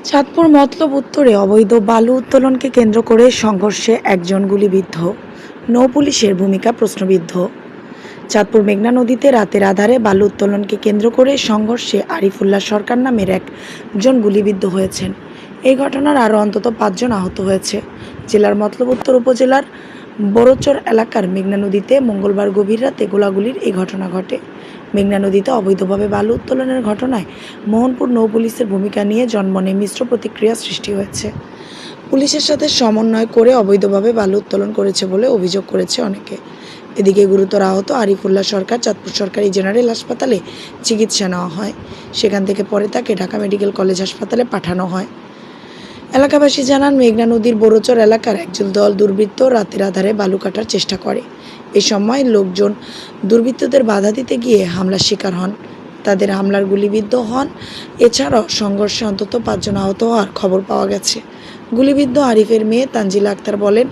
চাঁদপুর মতলব উত্তরে অবৈধ বালু উত্তোলনকে কেন্দ্র করে সংঘর্ষে একজন গুলিবিদ্ধ। নৌ পুলিশের ভূমিকা প্রশ্নবিদ্ধ। চাঁদপুর মেঘনা নদীতে রাতের আধারে বালু উত্তোলনকে কেন্দ্র করে সংঘর্ষে আরিফুল্লাহ সরকার নামের একজন গুলিবিদ্ধ হয়েছেন। এই ঘটনার আরও অন্তত 5 জন আহত হয়েছে। জেলার মতলব উত্তর উপজেলার বড়চর এলাকার মেঘনা নদীতে মঙ্গলবার গভীর রাতে গোলাগুলির এই ঘটনা ঘটে। মেঘনা নদীতে অবৈধভাবে বালু উত্তোলনের ঘটনায় মোহনপুর নৌ পুলিশের ভূমিকা নিয়ে জন্মনে মিশ্র প্রতিক্রিয়া সৃষ্টি হয়েছে। পুলিশের সাথে সমন্বয় করে অবৈধভাবে বালু উত্তোলন করেছে বলে অভিযোগ করেছে অনেকে। এদিকে গুরুতর আহত আরিফুল্লাহ সরকার চাঁদপুর সরকারি জেনারেল হাসপাতালে চিকিৎসা নেওয়া হয়। সেখান থেকে পরে তাকে ঢাকা মেডিকেল কলেজ হাসপাতালে পাঠানো হয়। এলাকাবাসী জানান, মেঘনা নদীর বড়চর এলাকার একজন দল দুর্বৃত্ত রাতের আধারে বালু কাটার চেষ্টা করে। এ সময় লোকজন দুর্বৃত্তদের বাধা দিতে গিয়ে হামলার শিকার হন। তাদের হামলার গুলিবিদ্ধ হন। এছাড়াও সংঘর্ষে অন্তত 5 জন আহত হওয়ার খবর পাওয়া গেছে। গুলিবিদ্ধ আরিফের মেয়ে তানজিলা আক্তার বলেন,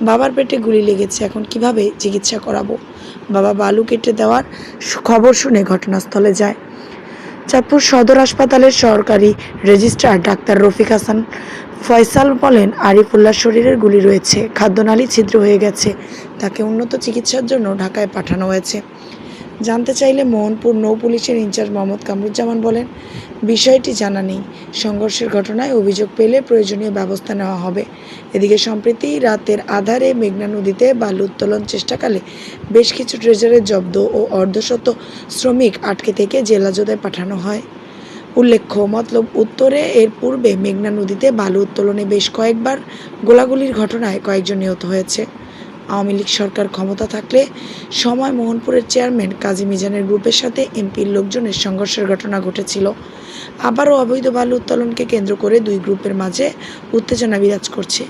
বাবার পেটে গুলি লেগেছে, এখন কিভাবে চিকিৎসা করাবো। বাবা বালু কেটে দেওয়ার খবর শুনে ঘটনাস্থলে যায়। চাঁদপুর সদর হাসপাতালের সরকারি রেজিস্ট্রার ডাক্তার রফিক হাসান ফয়সাল বলেন, আরিফুল্লাহর শরীরের গুলি রয়েছে, খাদ্যনালী ছিদ্র হয়ে গেছে, তাকে উন্নত চিকিৎসার জন্য ঢাকায় পাঠানো হয়েছে। জানতে চাইলে মোহনপুর নৌ পুলিশের ইনচার্জ মোহাম্মদ কামরুজ্জামান বলেন, বিষয়টি জানা নেই। সংঘর্ষের ঘটনায় অভিযোগ পেলে প্রয়োজনীয় ব্যবস্থা নেওয়া হবে। এদিকে সম্প্রতি রাতের আধারে মেঘনা নদীতে বালু উত্তোলন চেষ্টাকালে বেশ কিছু ট্রেজারের জব্দ ও অর্ধশত শ্রমিক আটকে থেকে জেলাজোদায় পাঠানো হয়। উল্লেখ্য, মতলব উত্তরে এর পূর্বে মেঘনা নদীতে বালু উত্তোলনে বেশ কয়েকবার গোলাগুলির ঘটনায় কয়েকজন নিহত হয়েছে। আওয়ামী লীগ সরকার ক্ষমতা থাকলে সময় মোহনপুরের চেয়ারম্যান কাজী মিজানের গ্রুপের সাথে এমপির লোকজনের সংঘর্ষের ঘটনা ঘটেছিল। আবারও অবৈধ বালু উত্তোলনকে কেন্দ্র করে দুই গ্রুপের মাঝে উত্তেজনা বিরাজ করছে।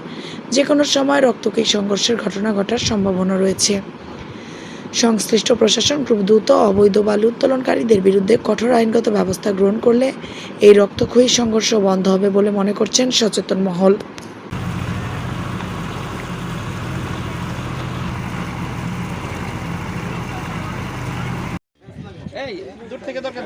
যে কোনো সময় রক্তক্ষয়ী সংঘর্ষের ঘটনা ঘটার সম্ভাবনা রয়েছে। সংশ্লিষ্ট প্রশাসন খুব দ্রুত অবৈধ বালু উত্তোলনকারীদের বিরুদ্ধে কঠোর আইনগত ব্যবস্থা গ্রহণ করলে এই রক্তক্ষয়ী সংঘর্ষ বন্ধ হবে বলে মনে করছেন সচেতন মহল। এই দূর থেকে দরকার